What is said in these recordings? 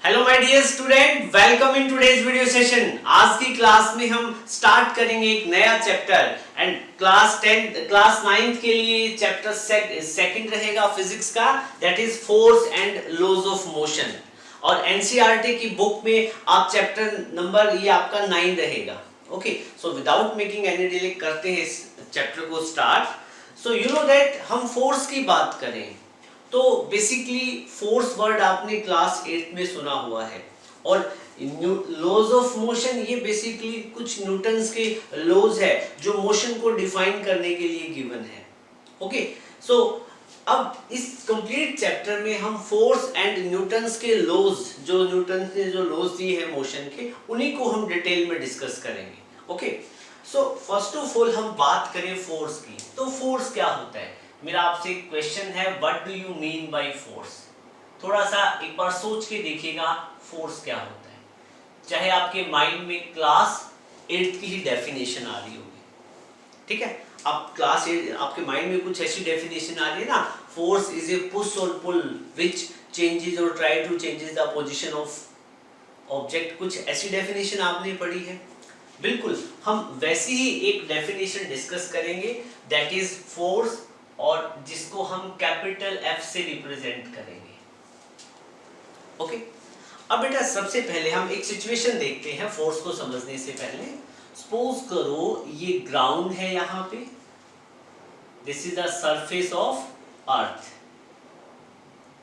Hello my dear student, welcome in today's video session. आज की class में हम स्टार्ट करेंगे एक नया चैप्टर एंड क्लास 9th के लिए चैप्टर सेकंड रहेगा फिजिक्स का, that is force and laws of motion. और एनसीईआरटी की बुक में आप चैप्टर नंबर ये आपका 9 रहेगा। Okay, so without making any delay करते हैं इस चैप्टर को start. So you know that हम फोर्स की बात करें तो बेसिकली फोर्स वर्ड आपने क्लास 8 में सुना हुआ है, और लॉज ऑफ मोशन ये बेसिकली कुछ न्यूटन्स के लॉज है जो मोशन को डिफाइन करने के लिए गिवन है। ओके, सो अब इस कंप्लीट चैप्टर में हम फोर्स एंड न्यूटन्स के लॉज, जो न्यूटन ने जो लॉज दिए हैं मोशन के, उन्हीं को हम डिटेल में डिस्कस करेंगे। Okay, so first of all हम बात करें फोर्स की, तो फोर्स क्या होता है। मेरा आपसे एक क्वेश्चन है, what do you mean by force. थोड़ा सा एक बार सोच के देखिएगा फोर्स क्या होता है। चाहे आपके माइंड में क्लास 8 की ही डेफिनेशन आ रही होगी, ठीक है। आप क्लास 8 आपके माइंड में कुछ ऐसी डेफिनेशन आ रही है ना, फोर्स इज ए पुश और पुल व्हिच चेंजेस और try to changes the position of object. कुछ ऐसी डेफिनेशन आपने पढ़ी है। बिल्कुल हम वैसी ही एक डेफिनेशन डिस्कस करेंगे, दैट इज फोर्स, और जिसको हम कैपिटल एफ से रिप्रेजेंट करेंगे। ओके, अब बेटा सबसे पहले हम एक सिचुएशन देखते हैं फोर्स को समझने से पहले। सपोज करो ये ग्राउंड है, यहां पे this is the surface of earth,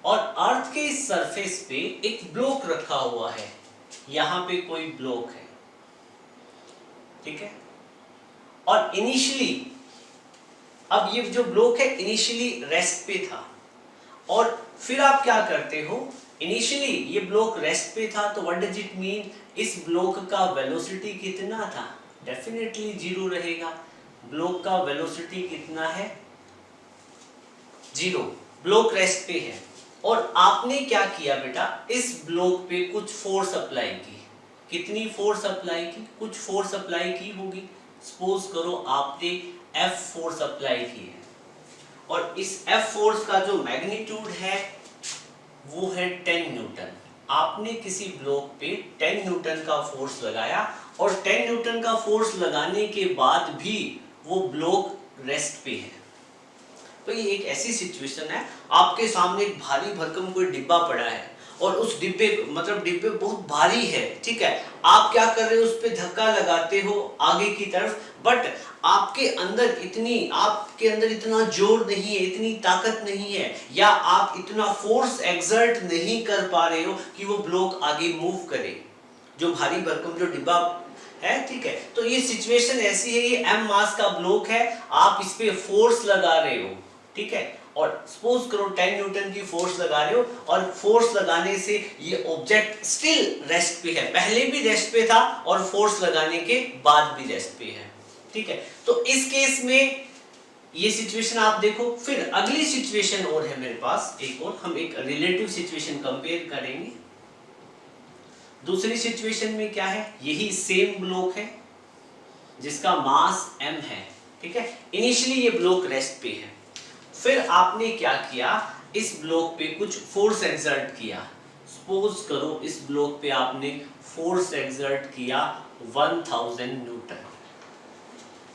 और अर्थ के इस सरफेस पे एक ब्लॉक रखा हुआ है। यहां पे कोई ब्लॉक है, ठीक है। और इनिशियली, अब ये जो ब्लॉक है इनिशियली रेस्ट पे था, और फिर आप क्या करते हो, इनिशियली ये ब्लॉक रेस्ट पे था, तो व्हाट डज इट मीन, इस ब्लॉक का वेलोसिटी कितना था, डेफिनेटली 0 रहेगा। ब्लॉक का वेलोसिटी कितना है, 0। ब्लॉक रेस्ट पे है, और आपने क्या किया बेटा, इस ब्लॉक पे कुछ फोर्स अप्लाई की। कितनी फोर्स अप्लाई की, कुछ फोर्स अप्लाई की होगी। सपोज करो आपने F फोर्स अप्लाई की है, और इस F फोर्स का जो मैग्नीट्यूड है वो है 10 न्यूटन। आपने किसी ब्लॉक पे 10 न्यूटन का फोर्स लगाया, और 10 न्यूटन का फोर्स लगाने के बाद भी वो ब्लॉक रेस्ट पे है। तो ये एक ऐसी सिचुएशन है, आपके सामने एक भारी भरकम कोई डिब्बा पड़ा है, और उस डिब्बे डिब्बे बहुत भारी है, ठीक है। आप क्या कर रहे हो, उस पे धक्का लगाते हो आगे की तरफ, बट आपके अंदर इतना जोर नहीं है, इतनी ताकत नहीं है, या आप इतना फोर्स एक्सर्ट नहीं कर पा रहे हो कि वो ब्लॉक आगे मूव करे, जो भारी भरकम जो डिब्बा है, ठीक है। तो ये सिचुएशन ऐसी है, ये m मास का ब्लॉक है, आप इस पे फोर्स लगा रहे हो, ठीक है। और सपोज करो 10 न्यूटन की फोर्स लगा रहे हो, और फोर्स लगाने से ये ऑब्जेक्ट स्टिल रेस्ट पे है, पहले भी रेस्ट पे था और फोर्स लगाने के बाद भी रेस्ट पे है, ठीक है। तो इस केस में ये सिचुएशन आप देखो। फिर अगली सिचुएशन और है मेरे पास एक और, हम एक रिलेटिव सिचुएशन कंपेयर करेंगे। दूसरी सिचुएशन में क्या है, यही सेम ब्लॉक है जिसका मास m है, ठीक है। इनिशियली ये ब्लॉक रेस्ट पे है, फिर आपने क्या किया, इस ब्लॉक पे कुछ फोर्स एक्सर्ट किया। सपोज करो इस ब्लॉक पे आपने फोर्स एक्सर्ट किया 1000 न्यूटन।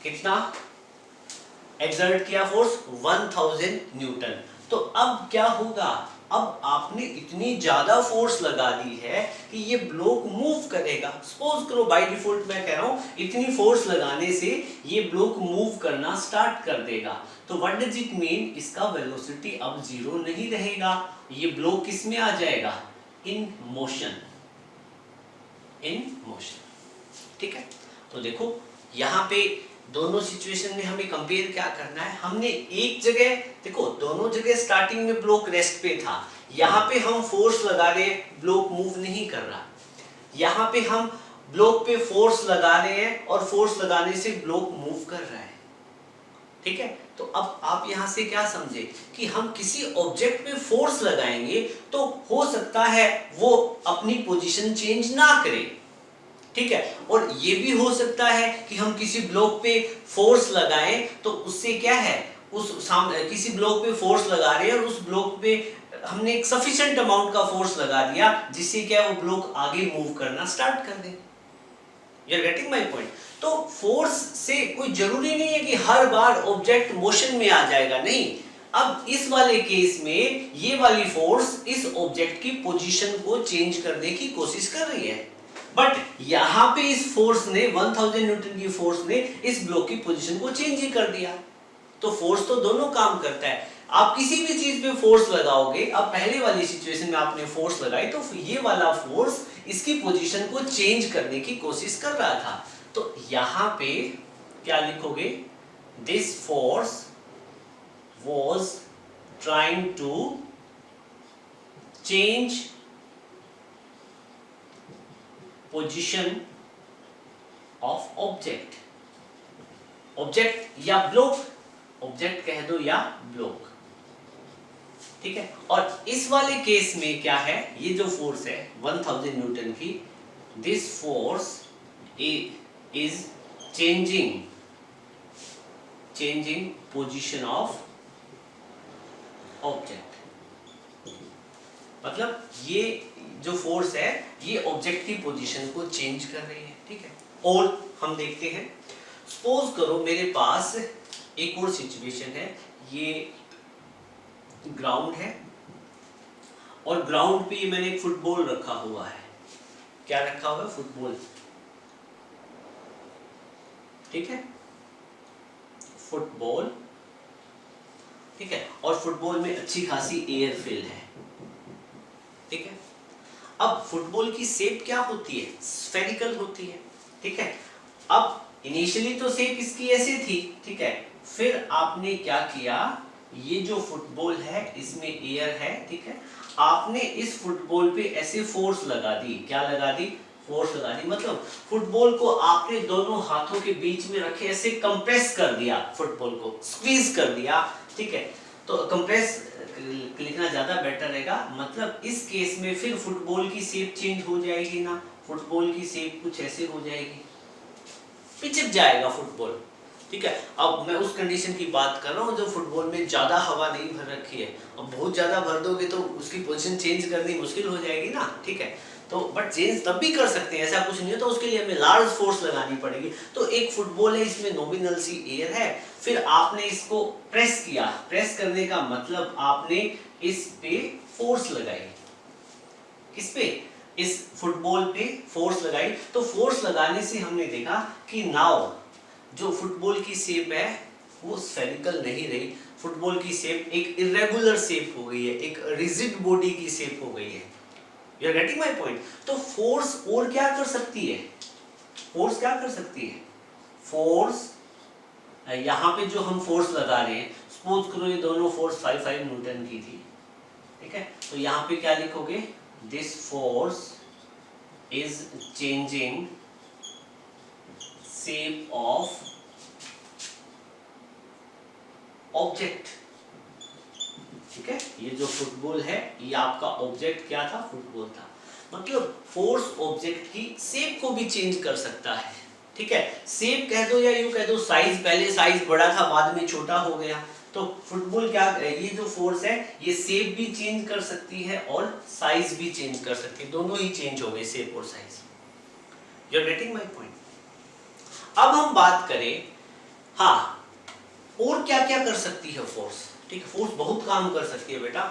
कितना एक्सर्ट किया फोर्स, 1000 न्यूटन। तो अब क्या होगा, अब आपने इतनी ज्यादा फोर्स लगा दी है कि ये ब्लॉक मूव करेगा। सपोज करो बाय डिफॉल्ट मैं कह रहा हूं, इतनी फोर्स लगाने से ये ब्लॉक मूव करना स्टार्ट कर देगा। तो व्हाट डज इट मीन, इसका वेलोसिटी अब 0 नहीं रहेगा, ये ब्लॉक किस में आ जाएगा, इन मोशन, ठीक है। तो देखो यहाँ पे दोनों सिचुएशन में हमें कंपेयर क्या करना है, हमने एक जगह देखो, दोनों जगह स्टार्टिंग में ब्लॉक रेस्ट पे था, यहाँ पे हम फोर्स लगा रहे हैं, ब्लॉक मूव नहीं कर रहा। यहाँ पे हम ब्लॉक पे फोर्स लगा रहे हैं, और फोर्स लगाने से ब्लॉक मूव कर रहा है, ठीक है। तो अब आप यहाँ से क्या समझे कि हम किसी ऑब्जेक्ट पे फोर्स लगाएंगे तो हो सकता है वो अपनी पोजीशन चेंज ना करे, ठीक है। और ये भी हो सकता है कि हम किसी ब्लॉक पे फोर्स लगाएं तो उससे क्या है, किसी ब्लॉक पे फोर्स लगा रहे हैं और उस ब्लॉक पे हमने एक सफिशिएंट अमाउंट का फोर्स लगा दिया जिससे क्या वो ब्लॉक आगे मूव करना स्टार्ट कर दे। You are getting my point. तो फोर्स से कोई जरूरी नहीं है कि हर बार ऑब्जेक्ट मोशन में आ जाएगा, नहीं। अब इस वाले केस में ये वाली फोर्स इस ऑब्जेक्ट की पोजीशन को चेंज करने की कोशिश कर रही है, बट यहां पे इस फोर्स ने 1000 न्यूटन की फोर्स ने इस ब्लॉक की पोजीशन को चेंज ही कर दिया। तो फोर्स तो दोनों काम करता है। आप किसी भी चीज पे फोर्स लगाओगे, अब पहले वाली सिचुएशन में आपने फोर्स लगाई तो ये वाला फोर्स इसकी पोजीशन को चेंज करने की कोशिश कर रहा था। तो यहां पे क्या लिखोगे, this force was trying to change position of object, object या ब्लॉक, ऑब्जेक्ट कह दो या ब्लॉक, ठीक है। और इस वाले केस में क्या है, ये जो फोर्स है 1000 न्यूटन की, this force is changing position of object. मतलब ये जो फोर्स है ये ऑब्जेक्ट की पोजीशन को चेंज कर रही है, ठीक है। और हम देखते हैं, सपोज करो मेरे पास एक और सिचुएशन है, ये ग्राउंड है और ग्राउंड पे मैंने एक फुटबॉल रखा हुआ है। क्या रखा हुआ है, फुटबॉल, ठीक है, फुटबॉल, ठीक है। और फुटबॉल में अच्छी खासी एयर फिल है, ठीक है। अब फुटबॉल की शेप क्या होती है, स्फेरिकल होती है, ठीक है। अब इनिशियली तो शेप इसकी ऐसे थी, ठीक है। फिर आपने क्या किया, ये जो फुटबॉल है इसमें एयर है, ठीक है। आपने इस फुटबॉल पे ऐसे फोर्स लगा दी, क्या लगा दी, फोर्स लगा दी। मतलब फुटबॉल को आपने दोनों हाथों के बीच में रखे ऐसे कंप्रेस कर दिया, फुटबॉल को स्क्वीज कर दिया, ठीक है। तो कंप्रेस लिखना ज्यादा बेटर रहेगा। मतलब इस केस में फिर फुटबॉल की शेप चेंज हो जाएगी ना, फुटबॉल की शेप कुछ ऐसे हो जाएगी, पिचक जाएगा फुटबॉल, ठीक है। अब मैं उस कंडीशन की बात कर रहा हूँ जो फुटबॉल में ज्यादा हवा नहीं भर रखी है। अब बहुत ज्यादा भर दोगे तो उसकी पोजीशन चेंज करनी मुश्किल हो जाएगी ना, ठीक है। तो बट चेंज तब भी कर सकते हैं, ऐसा कुछ नहीं है। तो उसके लिए हमें लार्ज फोर्स लगानी पड़ेगी। तो एक फुटबॉल है, इसमें नॉमिनल सी एयर है, फिर आपने इसको प्रेस किया। प्रेस करने का मतलब आपने इस पे फोर्स लगाई, किस पे, इस फुटबॉल पे फोर्स लगाई। तो फोर्स लगाने से हमने देखा कि नाउ जो फुटबॉल की शेप है वो स्फेरिकल नहीं रही, फुटबॉल की शेप एक इरेगुलर शेप हो गई है, एक रिजिड बॉडी की शेप हो गई है। You are getting my point. तो फोर्स और क्या कर सकती है, फोर्स क्या कर सकती है, फोर्स यहां पे जो हम फोर्स लगा रहे हैं, सपोज करो ये दोनों फोर्स 5 न्यूटन की थी, ठीक है। तो यहां पे क्या लिखोगे, this force is changing shape of object, ठीक है। ये जो फुटबॉल है ये आपका ऑब्जेक्ट क्या था, फुटबॉल था। मतलब फोर्स ऑब्जेक्ट की शेप को भी चेंज कर सकता है, ठीक है। शेप कह दो या यूं कह दो, साइज, पहले साइज बड़ा था बाद में छोटा हो गया। तो फुटबॉल क्या, ये जो फोर्स है ये शेप भी चेंज कर सकती है और साइज भी चेंज कर सकती है, दोनों ही चेंज हो गए, शेप और size. You are getting my point. अब हम बात करें, हाँ, और क्या क्या कर सकती है फोर्स, ठीक है। फोर्स बहुत काम कर सकती है बेटा,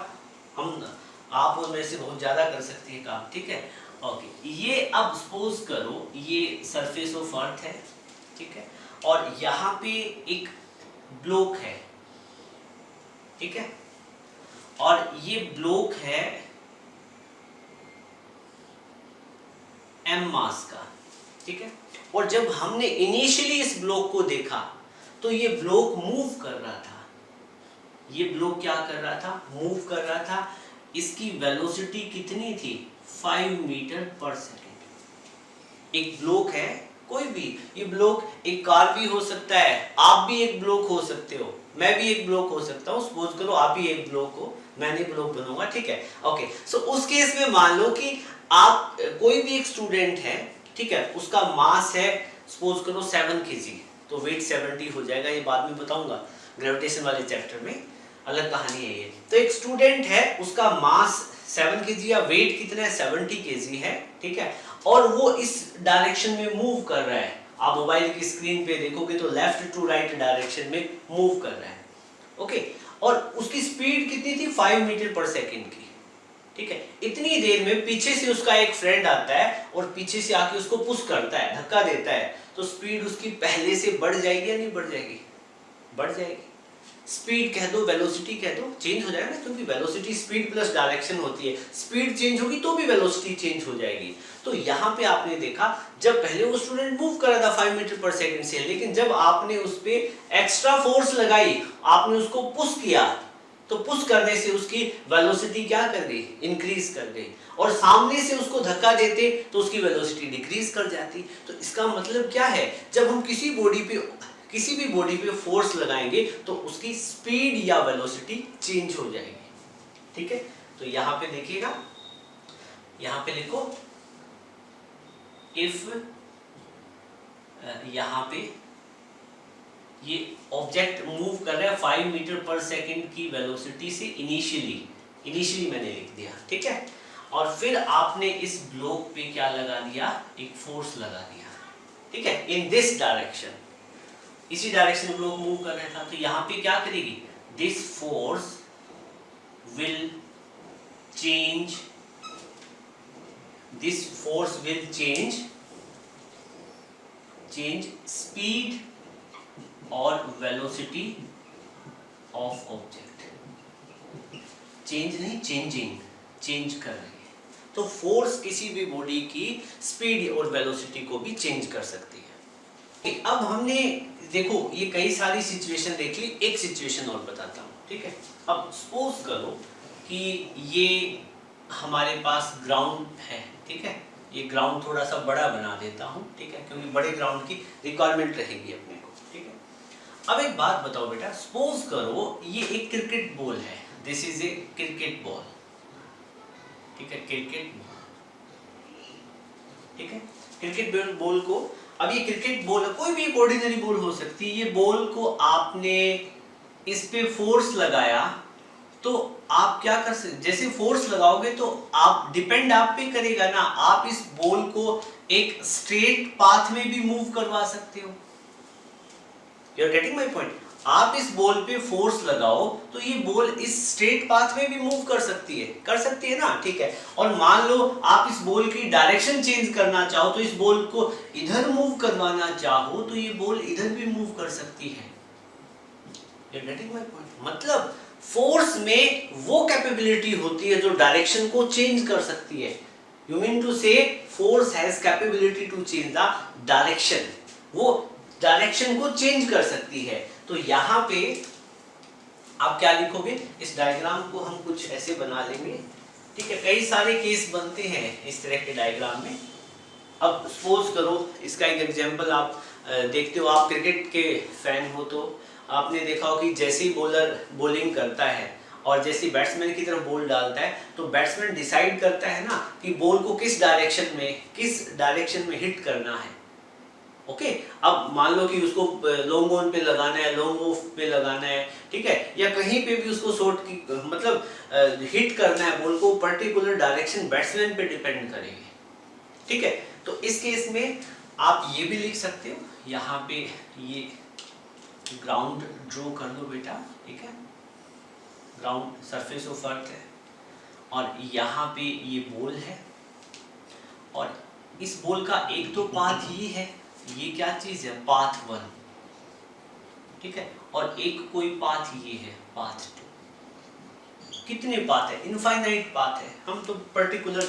हम आप और मैं से बहुत ज्यादा कर सकती है काम, ठीक है। ओके, ये अब सपोज करो ये सरफेस ऑफ अर्थ है, ठीक है, और यहाँ पे एक ब्लॉक है, ठीक है, और ये ब्लॉक है m मास का, ठीक है। और जब हमने इनिशियली इस ब्लॉक को देखा तो ये ब्लॉक मूव कर रहा था, ये ब्लॉक क्या कर रहा था, मूव कर रहा था। इसकी वेलोसिटी कितनी थी, 5 मीटर पर सेकेंड। एक ब्लॉक है, कोई भी, ये ब्लॉक एक कार भी हो सकता है, आप भी एक ब्लॉक हो सकते हो, मैं भी एक ब्लॉक हो सकता हूँ। सपोज करो आप भी एक ब्लॉक हो, मैंने ब्लॉक बनूंगा, ठीक है। ओके, सो उस केस में मान लो कि आप कोई भी एक स्टूडेंट है, ठीक है, उसका मास है सपोज करो 7 kg, तो वेट 70 हो जाएगा, ये बाद में बताऊंगा ग्रेविटेशन वाले चैप्टर में। अलग कहानी है ये। तो एक स्टूडेंट है, उसका मास 7 kg या वेट कितना है 70 kg है, ठीक है, और वो इस डायरेक्शन में मूव कर रहा है। आप मोबाइल की स्क्रीन पे देखोगे तो लेफ्ट टू राइट डायरेक्शन में मूव कर रहा है, ओके। और उसकी स्पीड कितनी थी 5 मीटर पर सेकेंड की, ठीक है। इतनी देर में पीछे से उसका एक फ्रेंड आता है और पीछे से आके उसको पुश करता है, धक्का देता है, तो स्पीड उसकी पहले से बढ़ जाएगी या नहीं बढ़ जाएगी? बढ़ जाएगी। स्पीड कह दो, वेलोसिटी कह दो, चेंज हो जाएगा ना, क्योंकि वेलोसिटी स्पीड प्लस डायरेक्शन होती है। स्पीड चेंज होगी तो भी वेलोसिटी चेंज हो जाएगी। तो यहाँ पे आपने देखा, जब पहले वो स्टूडेंट मूव कर रहा था 5 मीटर पर सेकंड से, लेकिन जब आपने उस पे एक्स्ट्रा फोर्स लगाई, आपने उसको पुश किया, तो पुश करने से उसकी वेलोसिटी क्या कर गई? इंक्रीज कर गई। और सामने से उसको धक्का देते तो उसकी वेलोसिटी डिक्रीज कर जाती। तो इसका मतलब क्या है, जब हम किसी भी बॉडी पे फोर्स लगाएंगे तो उसकी स्पीड या वेलोसिटी चेंज हो जाएगी, ठीक है। तो यहां पे देखिएगा, यहां पे लिखो इफ यहां पे ये ऑब्जेक्ट मूव कर रहा है 5 मीटर पर सेकंड की वेलोसिटी से इनिशियली मैंने लिख दिया, ठीक है। और फिर आपने इस ब्लॉक पे क्या लगा दिया? एक फोर्स लगा दिया, ठीक है, इन दिस डायरेक्शन। इसी डायरेक्शन में ब्लॉक मूव कर रहा था, तो यहाँ पे क्या करेगी? This force will change, this force will change speed और वेलोसिटी ऑफ ऑब्जेक्ट। चेंज नहीं, चेंज कर रही है। तो फोर्स किसी भी बॉडी की स्पीड और वेलोसिटी को भी चेंज कर सकती है। अब हमने देखो ये कई सारी सिचुएशन देख ली, एक सिचुएशन और बताता हूँ, ठीक है। अब सपोज करो कि ये हमारे पास ग्राउंड है, ठीक है, ये ग्राउंड थोड़ा सा बड़ा बना देता हूँ, ठीक है, क्योंकि बड़े ग्राउंड की रिक्वायरमेंट रहेगी अपने को, ठीक है। अब एक बात बताओ बेटा, सपोज करो ये एक क्रिकेट बॉल है, this is a cricket ball, ठीक है, क्रिकेट बॉल, ठीक है। क्रिकेट बॉल को, अब ये क्रिकेट बॉल है, कोई भी एक ऑर्डिनरी बॉल हो सकती है, ये बॉल को आपने इस पे फोर्स लगाया, तो आप क्या कर सकते, जैसे फोर्स लगाओगे तो आप डिपेंड आप पे करेगा ना, आप इस बॉल को एक स्ट्रेट पाथ में भी मूव करवा सकते हो। You are getting my point? आप इस बॉल पे फोर्स लगाओ तो ये बॉल इस स्ट्रेट पाथ में भी मूव कर सकती है ना, ठीक है। और मान लो आप इस बॉल की डायरेक्शन चेंज करना चाहो, तो इस बॉल को इधर मूव करवाना चाहो तो ये बॉल इधर भी मूव कर सकती है। You are getting my point? मतलब फोर्स में वो कैपेबिलिटी होती है जो डायरेक्शन को चेंज कर सकती है। You mean to say force has capability to change the direction, वो डायरेक्शन को चेंज कर सकती है। तो यहाँ पे आप क्या लिखोगे? इस डायग्राम को हम कुछ ऐसे बना लेंगे, ठीक है। कई सारे केस बनते हैं इस तरह के डायग्राम में। अब सपोज करो, इसका एक एग्जांपल आप देखते हो, आप क्रिकेट के फैन हो तो आपने देखा हो कि जैसे ही बॉलर बॉलिंग करता है और जैसे ही बैट्समैन की तरफ बॉल डालता है, तो बैट्समैन डिसाइड करता है ना कि बॉल को किस डायरेक्शन में हिट करना है, ओके। अब मान लो कि उसको लॉन्ग ऑन पे लगाना है, लॉन्ग ऑफ पे लगाना है, ठीक है, या कहीं पे भी उसको शॉट की मतलब हिट करना है बॉल को, पर्टिकुलर डायरेक्शन बैट्समैन पे डिपेंड करेगी, ठीक है। तो इस केस में आप ये भी लिख सकते हो, यहाँ पे ये ग्राउंड ड्रॉ कर दो बेटा, ठीक है, ग्राउंड सरफेस ऑफ अर्थ है, और यहाँ पे ये बॉल है, और इस बॉल का एक तो पाथ ये है, ये क्या चीज है, पाथ 1, ठीक है, और एक कोई पाथ ये है, पाथ 2। कितने पाथ है? इनफाइनाइट पाथ है, हम तो पर्टिकुलर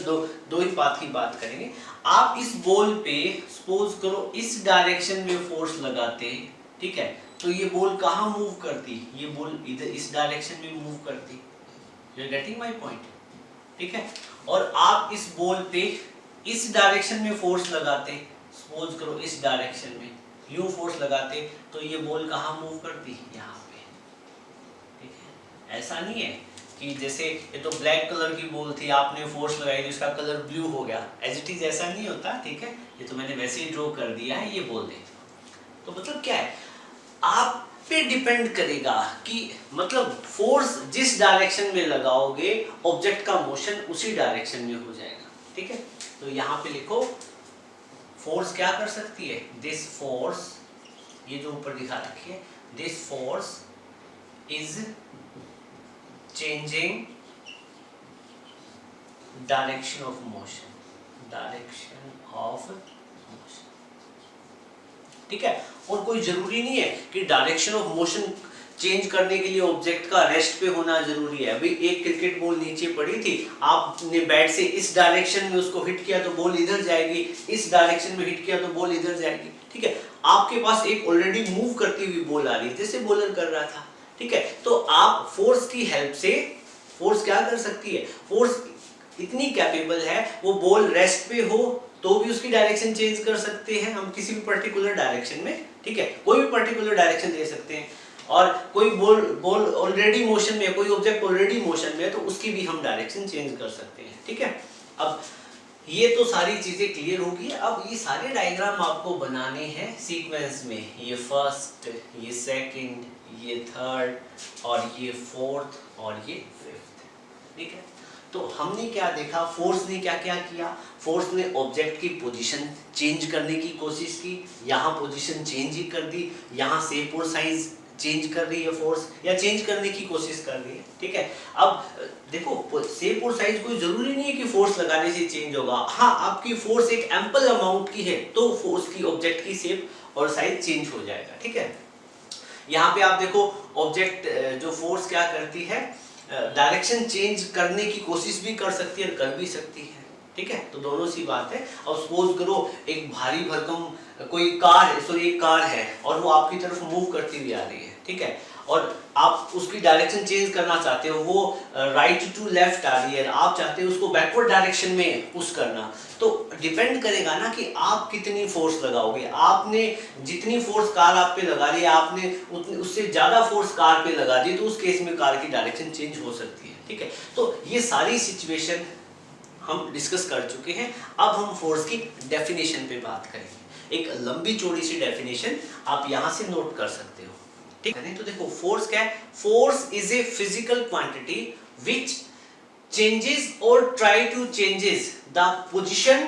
दो ही पाथ की बात करेंगे। आप इस बॉल पे सपोज करो इस डायरेक्शन में फोर्स लगाते, ठीक है, तो ये बॉल कहाँ मूव करती? ये बॉल इधर इस डायरेक्शन में मूव करती। You are getting my point, ठीक है। और आप इस बॉल पे इस डायरेक्शन में फोर्स लगाते, सपोज करो इस डायरेक्शन में यूं फोर्स लगाते, तो ये बॉल कहाँ मूव करती? यहाँ पे, ठीक है। ऐसा नहीं है कि जैसे ये तो ब्लैक कलर की बॉल थी, आपने फोर्स लगाई तो इसका कलर ब्लू हो गया, एज इट इज ऐसा नहीं होता, ठीक है। ये तो मैंने वैसे ही ड्रॉ कर दिया है, ये बॉल देखो। तो मतलब क्या है, आप पे डिपेंड करेगा कि मतलब फोर्स जिस डायरेक्शन में लगाओगे ऑब्जेक्ट का मोशन उसी डायरेक्शन में हो जाएगा। ठीक है, तो यहाँ पे लिखो फोर्स क्या कर सकती है, दिस फोर्स, ये जो ऊपर दिखा रखी है, this force is changing direction of motion, direction of motion. ठीक है, और कोई जरूरी नहीं है कि डायरेक्शन ऑफ मोशन चेंज करने के लिए ऑब्जेक्ट का रेस्ट पे होना जरूरी है। अभी एक क्रिकेट बॉल नीचे पड़ी थी, आपने बैट से इस डायरेक्शन में उसको हिट किया तो बॉल इधर जाएगी, इस डायरेक्शन में हिट किया तो बॉल इधर जाएगी। ठीक है, आपके पास एक ऑलरेडी मूव करती हुई बॉल आ रही है जैसे बॉलर कर रहा था। ठीक है, तो आप फोर्स की हेल्प से, फोर्स क्या कर सकती है, फोर्स इतनी कैपेबल है, वो बॉल रेस्ट पे हो तो भी उसकी डायरेक्शन चेंज कर सकते हैं हम किसी भी पर्टिकुलर डायरेक्शन में। ठीक है, कोई भी पर्टिकुलर डायरेक्शन दे सकते हैं, और कोई बॉल ऑलरेडी मोशन में है, कोई ऑब्जेक्ट ऑलरेडी मोशन में है तो उसकी भी हम डायरेक्शन चेंज कर सकते हैं। ठीक है, अब ये तो सारी चीजें क्लियर होगी। अब ये सारे डायग्राम आपको बनाने हैं सीक्वेंस में, ये फर्स्ट, ये सेकंड, ये थर्ड और ये फोर्थ और ये फिफ्थ। ठीक है, तो हमने क्या देखा, फोर्स ने क्या क्या किया, फोर्स ने ऑब्जेक्ट की पोजीशन चेंज करने की कोशिश की, यहाँ पोजीशन चेंज ही कर दी, यहाँ शेप और साइज चेंज कर रही है फोर्स, या चेंज करने की कोशिश कर रही है। ठीक है, अब देखो शेप और साइज कोई जरूरी नहीं है कि फोर्स लगाने से चेंज होगा। हाँ, आपकी फोर्स एक एम्पल अमाउंट की है तो फोर्स की ऑब्जेक्ट की शेप और साइज चेंज हो जाएगा। ठीक है, यहाँ पे आप देखो ऑब्जेक्ट जो फोर्स क्या करती है, डायरेक्शन चेंज करने की कोशिश भी कर सकती है और कर भी सकती है। ठीक है, तो दोनों सी बात है। अब सपोज करो एक भारी भरकम कोई एक कार है और वो आपकी तरफ मूव करती हुई आ रही है। ठीक है, और आप उसकी डायरेक्शन चेंज करना चाहते हो, वो राइट टू लेफ्ट आ रही है, आप चाहते हो उसको बैकवर्ड डायरेक्शन में पुश करना, तो डिपेंड करेगा ना कि आप कितनी फोर्स लगाओगे। आपने जितनी फोर्स कार आप पे लगा ली, आपने उससे ज्यादा फोर्स कार पे लगा दी, तो उस केस में कार की डायरेक्शन चेंज हो सकती है। ठीक है, तो ये सारी सिचुएशन हम डिस्कस कर चुके हैं। अब हम फोर्स की डेफिनेशन पे बात करेंगे। एक लंबी चौड़ी सी डेफिनेशन आप यहां से नोट कर सकते हो। ठीक है, तो देखो फोर्स क्या है, force is a physical quantity which changes or try to changes the position,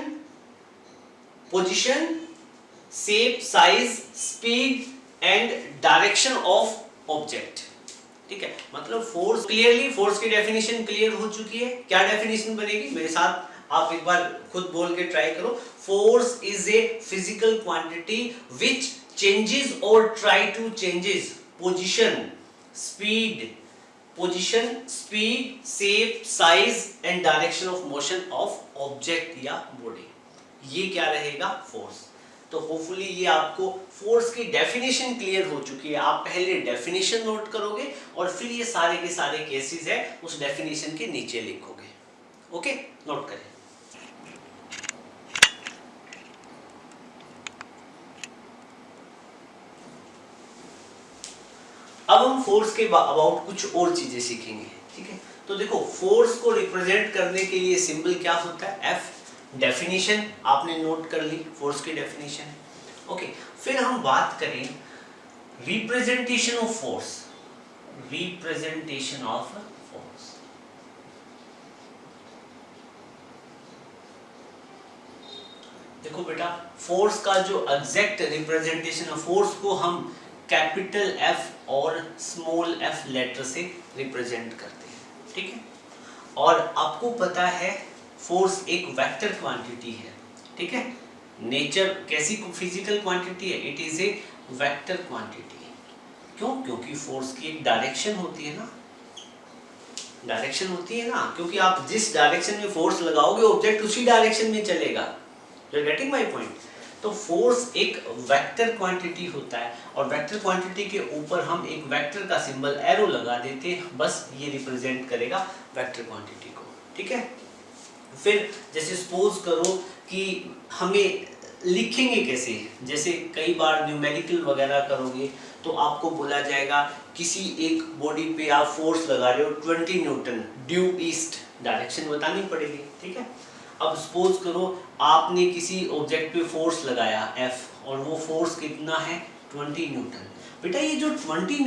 shape, size, speed and direction of object। ठीक है, मतलब फोर्स क्लियरली, फोर्स की डेफिनेशन क्लियर हो चुकी है। क्या डेफिनेशन बनेगी, मेरे साथ आप एक बार खुद बोल के ट्राई करो। Force is a physical quantity which changes और try to changes position, speed, shape, size and direction of motion of object या body। ये क्या रहेगा, फोर्स। तो होपफुली ये आपको फोर्स की डेफिनेशन क्लियर हो चुकी है। आप पहले डेफिनेशन नोट करोगे और फिर ये सारे के सारे केसेस है उस डेफिनेशन के नीचे लिखोगे। ओके, नोट करें। अब हम फोर्स के अबाउट कुछ और चीजें सीखेंगे। ठीक है, तो देखो फोर्स को रिप्रेजेंट करने के लिए सिंबल क्या होता है, एफ। डेफिनेशन आपने नोट कर ली, फोर्स की डेफिनेशन। ओके, फिर हम बात करें representation of force. Representation of force, देखो बेटा फोर्स का जो एग्जैक्ट रिप्रेजेंटेशन है, फोर्स को हम कैपिटल एफ और स्मॉल एफ लेटर से रिप्रेजेंट करते हैं। ठीक है, और आपको पता है फोर्स एक वेक्टर क्वांटिटी है। ठीक है, नेचर कैसी फिजिकल क्वांटिटी है, it is a vector quantity. क्यों, क्योंकि फोर्स की एक डायरेक्शन होती है ना, डायरेक्शन होती है ना, क्योंकि आप जिस डायरेक्शन में फोर्स लगाओगे ऑब्जेक्ट उसी डायरेक्शन में चलेगा। You are getting my point. तो फोर्स एक वेक्टर क्वांटिटी होता है और वेक्टर क्वांटिटी के ऊपर हम एक वेक्टर का सिंबल एरो लगा देते हैं, बस ये रिप्रेजेंट करेगा वेक्टर क्वांटिटी को। ठीक है, फिर जैसे सपोज करो कि हमें लिखेंगे कैसे, जैसे कई बार न्यूमेरिकल वगैरह करोगे तो आपको बोला जाएगा किसी एक बॉडी पे आप फोर्स लगा रहे हो 20 न्यूटन, ड्यू ईस्ट, डायरेक्शन बतानी पड़ेगी। ठीक है, अब सपोज करो आपने किसी ऑब्जेक्ट पे फोर्स लगाया F और वो फोर्स कितना है 20 न्यूटन। बेटा ये जो 20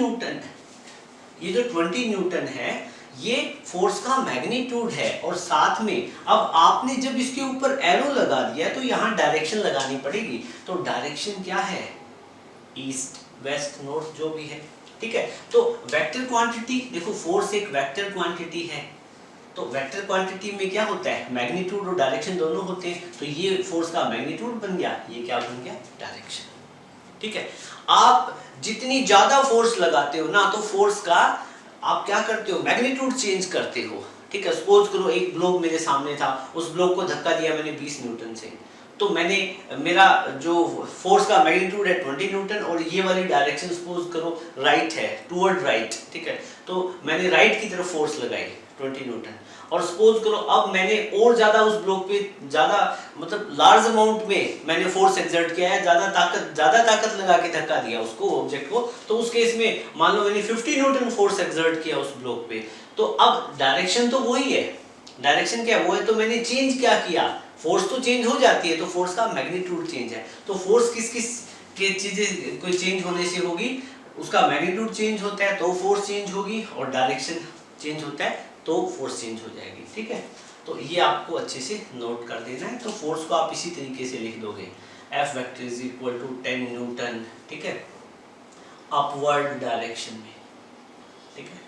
न्यूटन है ये फोर्स का मैग्नीट्यूड है, और साथ में अब आपने जब इसके ऊपर एरो लगा दिया तो यहाँ डायरेक्शन लगानी पड़ेगी। तो डायरेक्शन क्या है, ईस्ट वेस्ट नॉर्थ जो भी है, ठीक है। तो वेक्टर क्वांटिटी, देखो फोर्स एक वेक्टर क्वांटिटी है, तो वेक्टर क्वांटिटी में क्या होता है, मैग्नीट्यूड और डायरेक्शन दोनों होते हैं। तो ये फोर्स का मैग्नीट्यूड बन गया, ये क्या बन गया, डायरेक्शन, ठीक है। आप जितनी ज्यादा फोर्स लगाते हो ना, तो फोर्स का आप क्या करते हो, मैग्नीट्यूड चेंज करते हो, ठीक है। सपोज करो एक ब्लॉक मेरे सामने था, उस ब्लॉक को धक्का दिया मैंने 20 न्यूटन से, तो मैंने मेरा जो फोर्स का मैग्नीट्यूड है 20 न्यूटन, और ये वाली डायरेक्शन सपोज करो राइट है, टुवर्ड राइट, ठीक है। तो मैंने राइट की तरफ फोर्स लगाई 20 न्यूटन, और सपोज करो अब मैंने और ज्यादा उस ब्लॉक पे ज्यादा मतलब लार्ज अमाउंट में मैंने फोर्स एक्सर्ट किया है, ज्यादा ताकत लगा के धक्का दिया उसको, ऑब्जेक्ट को। तो उस केस में मान लो मैंने 50 न्यूटन फोर्स एक्सर्ट किया उस ब्लॉक पे, तो अब डायरेक्शन तो वही है, डायरेक्शन क्या वो है, तो मैंने चेंज क्या किया, फोर्स तो चेंज हो जाती है, तो फोर्स का मैग्नीट्यूड चेंज है। तो फोर्स किस किस चीजें कोई चेंज होने से होगी, उसका मैग्नीट्यूड चेंज होता है तो फोर्स चेंज होगी, और डायरेक्शन चेंज होता है तो फोर्स चेंज हो जाएगी, ठीक है। तो ये आपको अच्छे से नोट कर देना है। तो फोर्स को आप इसी तरीके से लिख दोगे, F vector is equal to 10 newton, ठीक है, अपवर्ड डायरेक्शन में, ठीक है।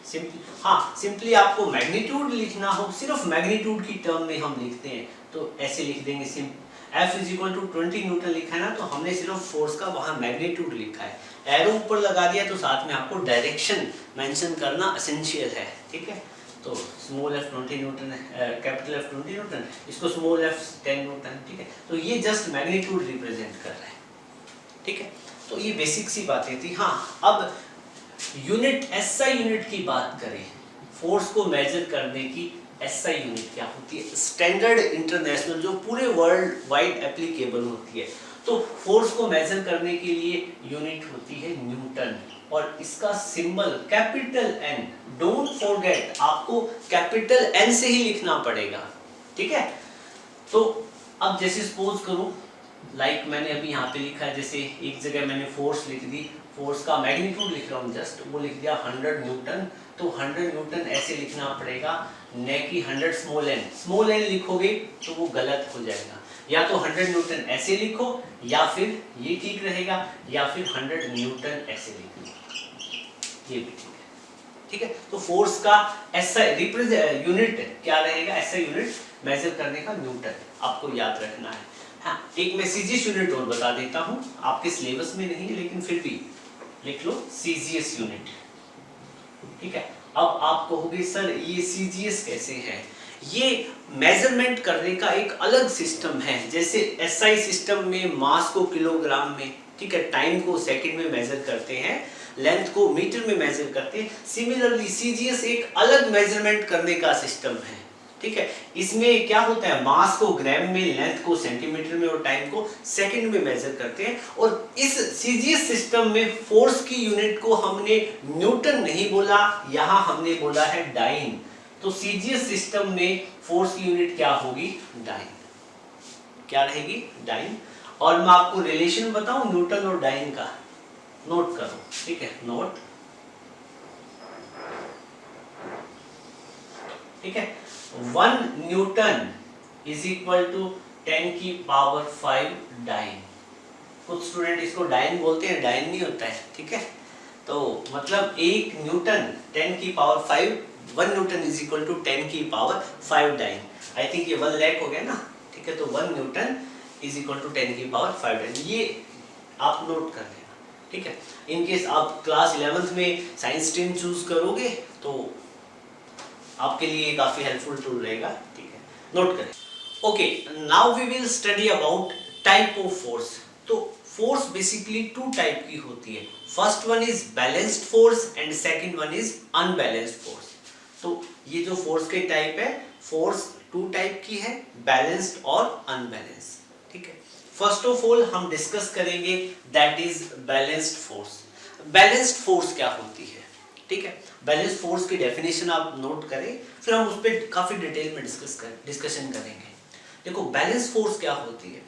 सिंपली आपको मैग्नीट्यूड लिखना हो, सिर्फ मैग्नीट्यूड की टर्म में हम लिखते हैं, तो ऐसे लिख देंगे, F is equal to 20 newton लिखा है ना, तो हमने सिर्फ फोर्स का वहां मैग्नीट्यूड लिखा है, एरो ऊपर लगा दिया, तो साथ में आपको डायरेक्शन मेंशन करना एसेंशियल है, ठीक है। तो स्मॉल f 20 न्यूटन है, कैपिटल F 20 न्यूटन, इसको स्मॉल f 10 न्यूटन, ठीक है। तो ये जस्ट मैग्नीट्यूड रिप्रेजेंट कर रहा है, ठीक है। तो ये बेसिक सी बातें थी। हाँ, अब यूनिट SI यूनिट की बात करें, फोर्स को मेजर करने की SI यूनिट क्या होती है, स्टैंडर्ड इंटरनेशनल, जो पूरे वर्ल्ड वाइड एप्लीकेबल होती है। तो फोर्स को मेजर करने के लिए यूनिट होती है न्यूटन, और इसका symbol capital N, don't forget, आपको कैपिटल N से ही लिखना पड़ेगा, ठीक है। तो अब जैसे सपोज करो, लाइक मैंने अभी यहाँ पे लिखा है, जैसे एक जगह मैंने फोर्स लिख दी, फोर्स का मैग्नीट्यूड लिख रहा हूँ जस्ट, वो लिख दिया 100 न्यूटन, तो 100 न्यूटन ऐसे लिखना पड़ेगा, न कि 100 स्मॉल n लिखोगे तो वो गलत हो जाएगा। या तो 100 न्यूटन ऐसे लिखो, या फिर ये ठीक रहेगा, या फिर 100 न्यूटन ऐसे लिखो, ये भी ठीक है, ठीक है। तो फोर्स का SI यूनिट क्या रहेगा, SI यूनिट मेजर करने का न्यूटन, आपको याद रखना है। हाँ, एक मैं CGS यूनिट और बता देता हूँ, आपके सिलेबस में नहीं है लेकिन फिर भी लिख लो, CGS यूनिट, ठीक है। अब आप कहोगे सर ये CGS कैसे है, ये मेजरमेंट करने का एक अलग सिस्टम है। जैसे SI सिस्टम में मास को किलोग्राम में, ठीक है, टाइम को सेकंड में मेजर करते हैं, लेंथ को मीटर में मेजर करते हैं, सिमिलरली CGS एक अलग मेजरमेंट करने का सिस्टम है, ठीक है। इसमें क्या होता है, मास को ग्राम में, लेंथ को सेंटीमीटर में, और टाइम को सेकंड में मेजर करते हैं। और इस CGS सिस्टम में फोर्स की यूनिट को हमने न्यूटन नहीं बोला, यहाँ हमने बोला है डाइन। तो CGS सिस्टम में फोर्स की यूनिट क्या होगी, डाइन, क्या रहेगी, डाइन। और मैं आपको रिलेशन बताऊं न्यूटन और डाइन का, नोट करो, ठीक है, नोट, ठीक है। 1 न्यूटन इज इक्वल टू 10 की पावर 5 डाइन। कुछ स्टूडेंट इसको डाइन बोलते हैं, डाइन नहीं होता है, ठीक है। तो मतलब 1 न्यूटन 10 की power 5, 1 newton is equal to 10 की पावर 5 डाइन। आई थिंक ये 1 लाख हो गया ना, ठीक है। तो 1 न्यूटन इज इक्वल टू 10 की पावर 5 डाइन, ये आप नोट कर लेना, ठीक है। इन केस आप क्लास 11th में साइंस स्ट्रीम चूज करोगे तो आपके लिए काफी हेल्पफुल टूल रहेगा, ठीक है, नोट करें। Okay, now we will study about type of force. तो फोर्स बेसिकली 2 टाइप की होती है, first one is balanced force and second one is unbalanced force. तो ये जो फोर्स के टाइप है, फोर्स 2 टाइप की है, बैलेंस्ड और अनबैलेंस्ड, ठीक है। फर्स्ट ऑफ ऑल हम डिस्कस करेंगे that is balanced force. Balanced force क्या होती है, ठीक है। बैलेंस्ड फोर्स की डेफिनेशन आप नोट करें, फिर हम उस पर काफी डिटेल में डिस्कशन करेंगे। देखो बैलेंस्ड फोर्स क्या होती है,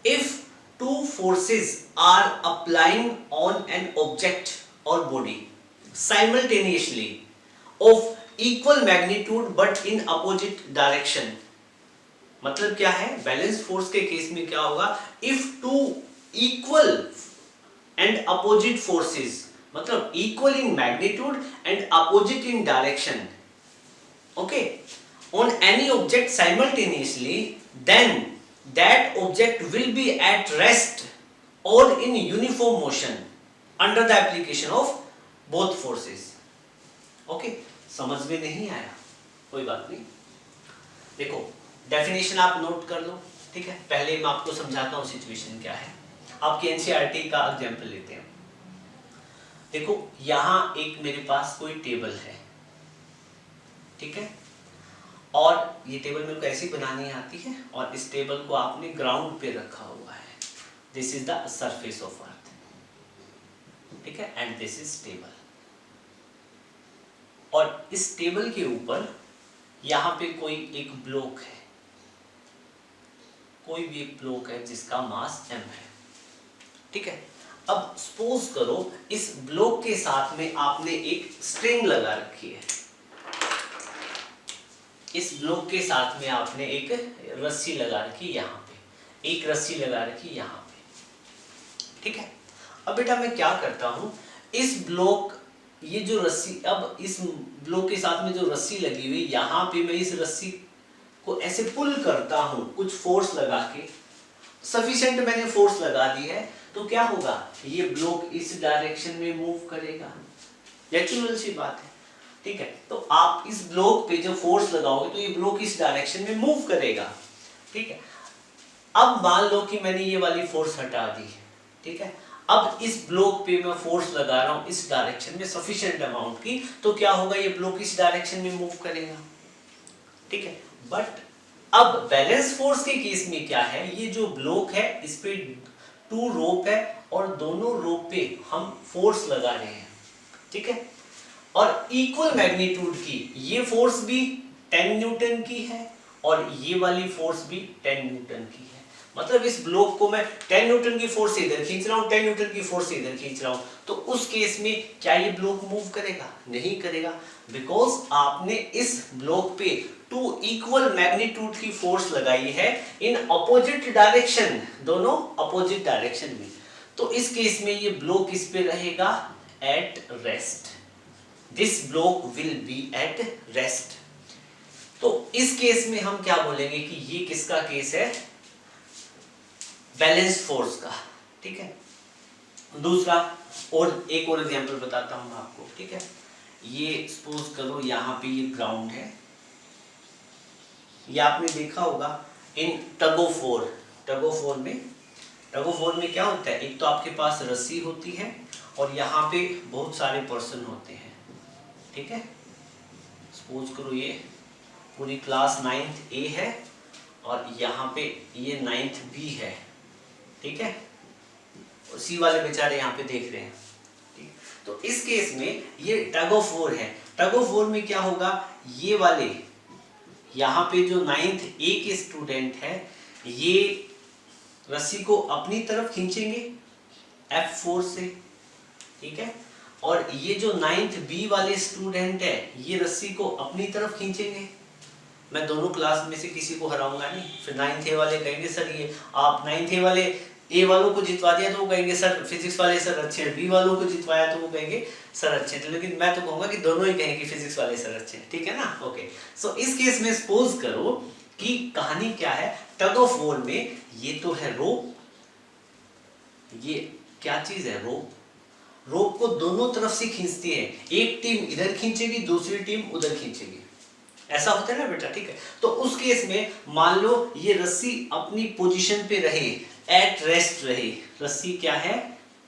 if two forces are applying on an object or body simultaneously of equal magnitude but in opposite direction. मतलब क्या है, बैलेंस फोर्स के केस में क्या होगा, if two equal and opposite forces, मतलब equal in magnitude and opposite in direction, okay, on any object simultaneously, then that object will be at rest or in uniform motion under the application of both forces. Okay, समझ में नहीं आया कोई बात नहीं, देखो definition आप note कर लो, ठीक है। पहले मैं आपको समझाता हूँ सिचुएशन क्या है। आपके एनसीईआरटी का एग्जांपल लेते हैं। देखो यहाँ एक मेरे पास कोई टेबल है, ठीक है, और ये टेबल मेरे को ऐसी बनानी आती है, और इस टेबल को आपने ग्राउंड पे रखा हुआ है। This is the surface of earth, ठीक है, एंड दिस इज टेबल। और इस टेबल के ऊपर यहाँ पे कोई एक ब्लॉक है, कोई भी एक ब्लॉक है जिसका मास m है, ठीक है। अब सपोज करो इस ब्लॉक के साथ में आपने एक स्ट्रिंग लगा रखी है, इस ब्लॉक के साथ में आपने एक रस्सी लगा रखी यहाँ पे, एक रस्सी लगा रखी यहाँ पे, ठीक है। अब बेटा मैं क्या करता हूँ, इस ब्लॉक, ये जो रस्सी, अब इस ब्लॉक के साथ में जो रस्सी लगी हुई यहाँ पे, मैं इस रस्सी को ऐसे पुल करता हूँ कुछ फोर्स लगा के, सफिशिएंट मैंने फोर्स लगा दी है, तो क्या होगा, ये ब्लॉक इस डायरेक्शन में मूव करेगा, नेचुरल सी बात है, ठीक है। तो आप इस ब्लॉक पे जो फोर्स लगाओगे तो ये ब्लॉक इस डायरेक्शन में मूव करेगा, ठीक है। अब मान लो कि मैंने ये वाली फोर्स हटा दी, ठीक है। अब इस ब्लॉक पे मैं फोर्स लगा रहा हूँ इस डायरेक्शन में सफिशिएंट अमाउंट की, तो क्या होगा, ये ब्लॉक इस डायरेक्शन में मूव करेगा, ठीक है। बट अब बैलेंस फोर्स के केस में क्या है, ये जो ब्लॉक है इस पे 2 रोप है, और दोनों रोप पे हम फोर्स लगा रहे हैं, ठीक है, और इक्वल मैग्नीट्यूड की ये फोर्स भी 10 न्यूटन की है, और ये वाली फोर्स भी 10 न्यूटन की है। मतलब इस ब्लॉक को मैं 10 न्यूटन की फोर्स से इधर खींच रहा हूँ, 10 न्यूटन की फोर्स से इधर खींच रहा हूँ, तो उस केस में क्या ये ब्लॉक मूव करेगा, नहीं करेगा, बिकॉज आपने इस ब्लॉक पे 2 इक्वल मैग्नीट्यूड की फोर्स लगाई है इन अपोजिट डायरेक्शन, दोनों अपोजिट डायरेक्शन में। तो इस केस में ये ब्लॉक इस पे रहेगा at rest, this block will be at rest. तो इस केस में हम क्या बोलेंगे कि ये किसका केस है, बैलेंस फोर्स का, ठीक है। दूसरा और एक और एग्जांपल बताता हूं आपको, ठीक है। ये सपोज करो यहाँ पे ये ग्राउंड है, ये आपने देखा होगा in tug of war, tug of war में क्या होता है, एक तो आपके पास रस्सी होती है और यहाँ पे बहुत सारे पर्सन होते हैं, ठीक है। सपोज करो ये पूरी क्लास 9th A है और यहाँ पे ये 9th B है, ठीक है, और C वाले बेचारे यहाँ पे देख रहे हैं, ठीक। तो इस केस में ये टग ऑफ वॉर है, टग ऑफ वॉर में क्या होगा, ये वाले यहाँ पे जो 9th A के स्टूडेंट है, ये रस्सी को अपनी तरफ खींचेंगे F4 से, ठीक है, और ये जो 9th B वाले स्टूडेंट है, ये रस्सी को अपनी तरफ खींचेंगे। मैं दोनों क्लास में से किसी को हराऊंगा नहीं, फिर 9th A वाले कहेंगे सर ये आप 9th A वाले A वालों को जितवा दिया, तो वो कहेंगे सर फिजिक्स वाले सर अच्छे हैं, B वालों को जितवाया तो वो कहेंगे सर अच्छे हैं, लेकिन मैं तो कहूंगा कि दोनों ही कहेंगे फिजिक्स वाले सर अच्छे हैं, ठीक है ना। ओके, सो इस केस में सपोज करो कि कहानी क्या है, टग ऑफ वॉर में ये तो है रोप, ये क्या चीज है, रोप, रोप को दोनों तरफ से खींचती है, एक टीम इधर खींचेगी, दूसरी टीम उधर खींचेगी, ऐसा होता है ना बेटा, ठीक है। तो उस केस में मान लो ये रस्सी अपनी पोजीशन पे रहे, एट रेस्ट रहे, रस्सी क्या है,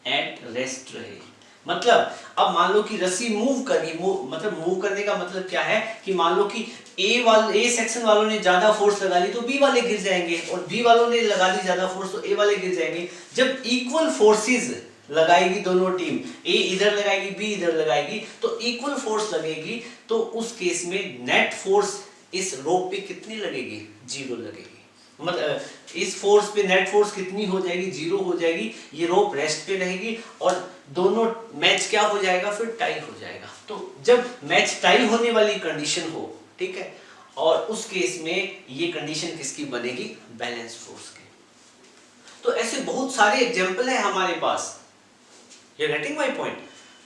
एट रेस्ट रहे, मतलब अब मान लो कि रस्सी मूव करी, मतलब मूव करने का मतलब क्या है कि मान लो कि ए सेक्शन वालों ने ज्यादा फोर्स लगा ली तो बी वाले गिर जाएंगे, और बी वालों ने लगा ली ज्यादा फोर्स तो ए वाले गिर जाएंगे। जब इक्वल फोर्सेस लगाएगी दोनों टीम, ए इधर लगाएगी बी इधर लगाएगी, तो इक्वल फोर्स लगेगी, तो उस केस में नेट फोर्स इस रोप पे कितनी लगेगी, 0 लगेगी। मतलब इस फोर्स पे नेट फोर्स कितनी हो जाएगी, 0 हो जाएगी, ये रोप रेस्ट पे रहेगी और दोनों मैच क्या हो जाएगा, फिर टाई हो जाएगा। तो जब मैच टाई होने वाली कंडीशन हो, ठीक है, और उस केस में ये कंडीशन किसकी बनेगी, बैलेंस फोर्स की। तो ऐसे बहुत सारे एग्जांपल है हमारे पास, you are getting my point.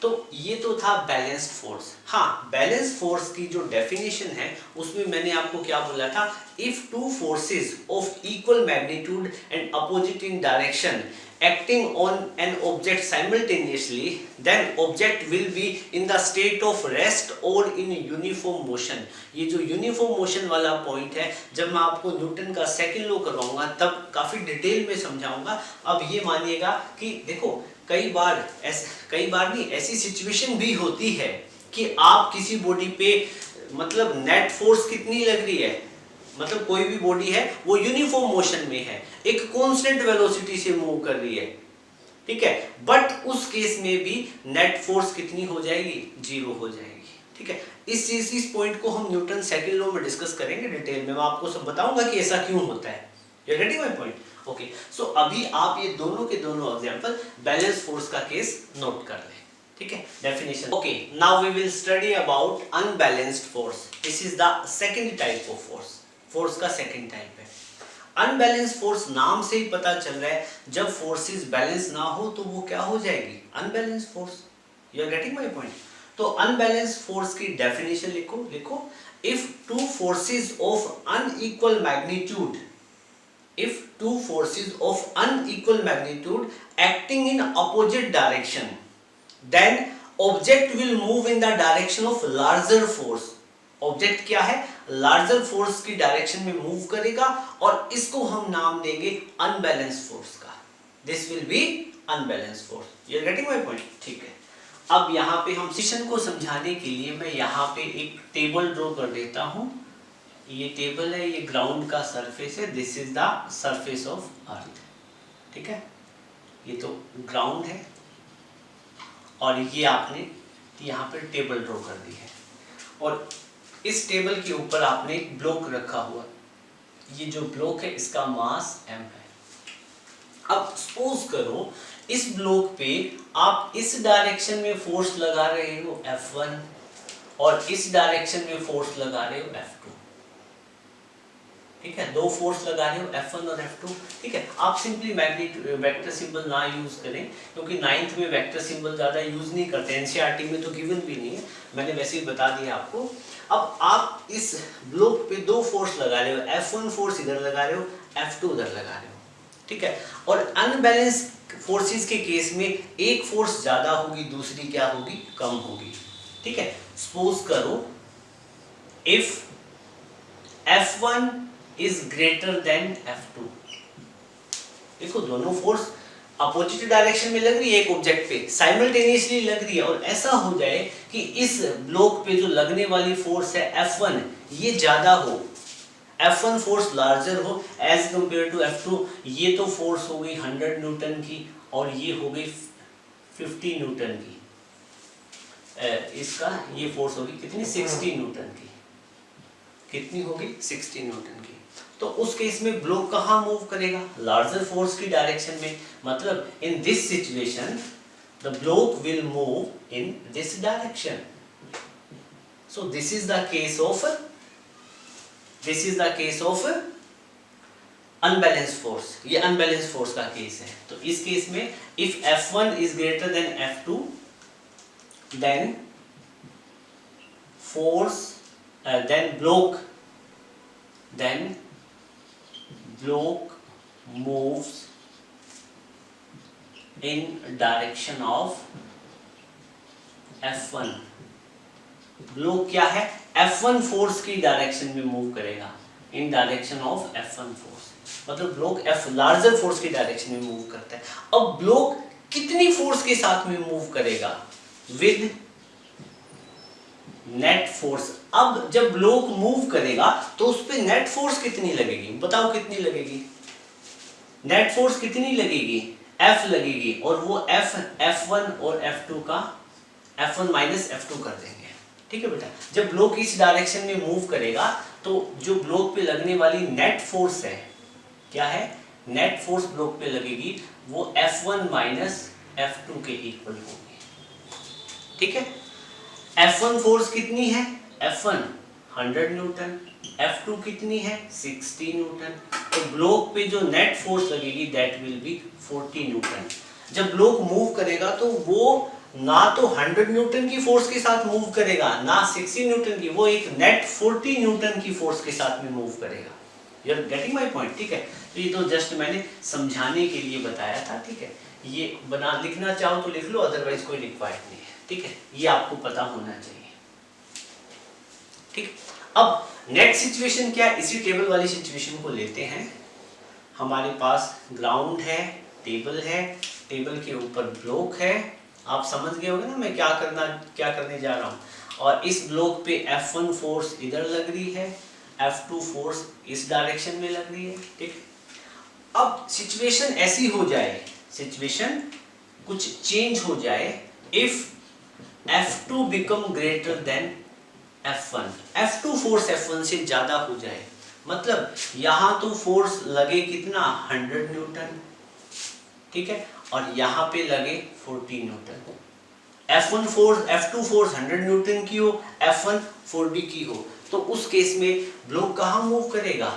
तो ये तो था बैलेंस्ड फोर्स। हाँ, बैलेंस फोर्स की जो डेफिनेशन है उसमें मैंने आपको क्या बोला था, if two forces of equal magnitude and opposite in direction acting on an object simultaneously, then object will be in the state of rest or in uniform motion। ये जो यूनिफॉर्म मोशन वाला पॉइंट है, जब मैं आपको Newton का second law करवाऊंगा तब काफी डिटेल में समझाऊंगा। अब ये मानिएगा कि देखो कई बार नहीं, ऐसी सिचुएशन भी होती है कि आप किसी बॉडी पे मतलब नेट फोर्स कितनी लग रही है, मतलब कोई भी बॉडी है वो यूनिफॉर्म मोशन में है, एक कांस्टेंट वेलोसिटी से मूव कर रही है, ठीक है, बट उस केस में भी नेट फोर्स कितनी हो जाएगी, 0 हो जाएगी, ठीक है। इस पॉइंट को हम न्यूटन सेकंड लॉ में डिस्कस करेंगे डिटेल में, मैं आपको सब बताऊंगा कि ऐसा क्यों होता है। You are getting my point? Okay, so अभी आप ये दोनों के दोनों एग्जांपल बैलेंस फोर्स का केस नोट कर लें, ठीक है। Definition, okay, now we will study about unbalanced force. This is the second type of force, force का सेकंड टाइप है। अनबैलेंस फोर्स नाम से ही पता चल रहा है, जब फोर्सेस बैलेंस ना हो तो वो क्या हो जाएगी, unbalance force. You are getting my point? तो अनबैलेंस फोर्स की डेफिनेशन लिखो, if two forces of unequal magnitude, if two forces of unequal magnitude acting in opposite direction, then object will move in the direction of larger force. Object क्या है, larger force की direction में move करेगा और इसको हम नाम देंगे अनबैलेंस फोर्स का। This will be unbalance force. You are getting my point? ठीक है। अब यहाँ पे हम सिचुएशन को समझाने के लिए मैं यहाँ पे एक टेबल ड्रॉ कर देता हूँ। ये टेबल है, ये ग्राउंड का सरफेस है, this is the surface of earth, ठीक है। ये तो ग्राउंड है और ये आपने यहाँ पे टेबल ड्रॉ कर दी है और इस टेबल के ऊपर आपने एक ब्लॉक रखा हुआ, ये जो ब्लॉक है इसका मास m है। अब सपोज करो इस ब्लॉक पे आप इस डायरेक्शन में फोर्स लगा रहे हो F1 और इस डायरेक्शन में फोर्स लगा रहे हो F2, ठीक है, दो फोर्स लगा रहे हो F1 और F2, ठीक है। आप सिंपली वेक्टर सिंबल ना यूज करें क्योंकि 9th में वेक्टर सिंबल ज्यादा यूज नहीं करते, एनसीईआरटी में तो गिवन भी नहीं है, मैंने वैसे ही बता दिया आपको। अब आप इस ब्लॉक पे दो फोर्स लगा रहे हो, F1 फोर्स इधर लगा रहे हो, F2 उधर लगा रहे हो, ठीक है। और अनबैलेंस फोर्सेस के केस में एक फोर्स ज्यादा होगी, दूसरी क्या होगी, कम होगी, ठीक है। सपोज करो if F1 is greater than F2, देखो दोनों फोर्स अपोजिट डायरेक्शन में लग रही है, एक ऑब्जेक्ट पे साइमल्टेनियसली लग रही है और ऐसा हो जाए कि इस ब्लॉक पे जो लगने वाली फोर्स है F1 ये ज्यादा हो, F1 फोर्स लार्जर हो एज कंपेयर टू F2, ये तो फोर्स हो गई 100 न्यूटन की और ये हो गई 50 न्यूटन की, इसका ये फोर्स होगी कितनी, 60 न्यूटन की, कितनी होगी, 60 न्यूटन की। तो उस केस में ब्लॉक कहाँ मूव करेगा, लार्जर फोर्स की डायरेक्शन में, मतलब in this situation the block will move in this direction. So this is the case of unbalance force, ये अनबैलेंस फोर्स का केस है। तो इस केस में if F1 is greater than F2 then force then block moves in direction of F1। Block क्या है, F1 force की direction में मूव करेगा, in direction of F1 force, मतलब ब्लॉक लार्जर फोर्स की डायरेक्शन में मूव करता है। अब ब्लॉक कितनी फोर्स के साथ में मूव करेगा, विद नेट फोर्स। अब जब ब्लॉक मूव करेगा तो उस पे नेट फोर्स कितनी लगेगी, बताओ कितनी लगेगी, नेट फोर्स कितनी लगेगी, F लगेगी, और वो F1 और F2 का F1 माइनस F2 कर देंगे, ठीक है बेटा। जब ब्लॉक इस डायरेक्शन में मूव करेगा तो जो ब्लॉक पे लगने वाली नेट फोर्स है क्या है, नेट फोर्स ब्लॉक पे लगेगी वो F1 माइनस F2 के इक्वल होगी। ठीक है, F1 फोर्स कितनी है, F1 100 न्यूटन, F2 कितनी है 60 न्यूटन। तो ब्लॉक पे जो नेट फोर्स लगेगी दैट विल बी 40 न्यूटन। जब ब्लॉक मूव करेगा तो वो ना तो 100 न्यूटन की फोर्स के साथ मूव करेगा ना 60 न्यूटन की, वो एक नेट 40 न्यूटन की फोर्स के साथ में मूव करेगा। You are getting my point. ठीक है, तो ये तो जस्ट मैंने समझाने के लिए बताया था। ठीक है, ये बना लिखना चाहो तो लिख लो, अदरवाइज कोई रिक्वायर्ड नहीं है। ठीक है, ये आपको पता होना चाहिए। ठीक, अब नेक्स्ट सिचुएशन क्या है, इसी टेबल वाली सिचुएशन को लेते हैं। हमारे पास ग्राउंड है, टेबल है, टेबल के ऊपर ब्लॉक है। आप समझ गए होंगे ना मैं क्या करने जा रहा हूँ। और इस ब्लॉक पे F1 फोर्स इधर लग रही है, F2 फोर्स इस डायरेक्शन में लग रही है। ठीक, अब सिचुएशन ऐसी हो जाए, सिचुएशन कुछ चेंज हो जाए, if F2 become greater than F1, F2 force F1 से ज्यादा हो जाए, मतलब यहां तो फोर्स लगे कितना 100 न्यूटन, ठीक है, और यहां पे लगे 40 न्यूटन। F2 फोर्स 100 न्यूटन की हो, F1 40 की हो, तो उस केस में ब्लॉक कहां मूव करेगा,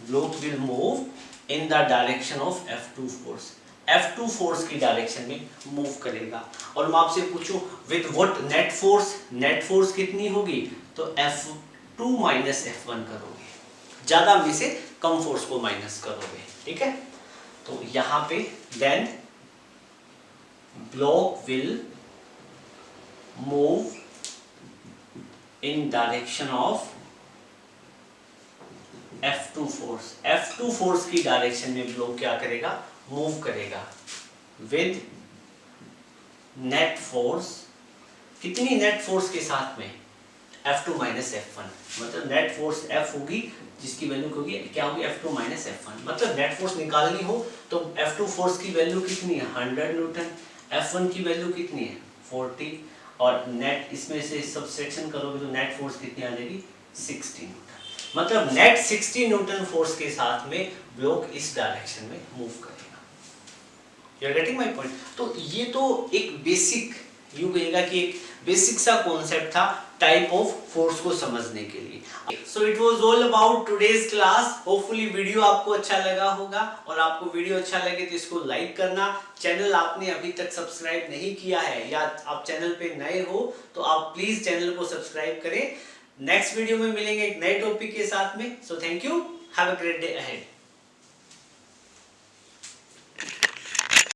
block will move in the direction of F2 force, F2 force की डायरेक्शन में मूव करेगा। और मैं आपसे पूछूं विद व्हाट नेट फोर्स कितनी होगी, तो F2 माइनस F1 करोगे, ज्यादा में से कम फोर्स को माइनस करोगे। ठीक है, तो यहां पे then block will move in direction of F2 force, F2 force की डायरेक्शन में ब्लॉक क्या करेगा, मूव करेगा विद नेट फोर्स, कितनी नेट फोर्स के साथ में, F2 माइनस F1, मतलब नेट फोर्स F होगी जिसकी वैल्यू होगी क्या होगी, F2 माइनस F1, मतलब नेट फोर्स निकालनी हो तो F2 फोर्स की वैल्यू कितनी है 100 न्यूटन, F1 की वैल्यू कितनी है 40, और नेट इसमें से सब्सट्रैक्शन करोगे तो नेट फोर्स कितनी आ जाएगी 60 न्यूटन, मतलब नेट 60 न्यूटन फोर्स के साथ में ब्लॉक इस डायरेक्शन में मूव करेगा। You are getting my point. तो ये तो एक बेसिक, यूं कहेगा कि एक बेसिक सा कॉन्सेप्ट था टाइप ऑफ फोर्स को समझने के लिए। So it was all about today's class. Hopefully video आपको अच्छा लगा होगा, और आपको वीडियो अच्छा लगे तो इसको लाइक करना। चैनल आपने अभी तक सब्सक्राइब नहीं किया है या आप चैनल पे नए हो तो आप प्लीज चैनल को सब्सक्राइब करें। नेक्स्ट वीडियो में मिलेंगे एक नए टॉपिक के साथ में। So thank you, have a great day ahead.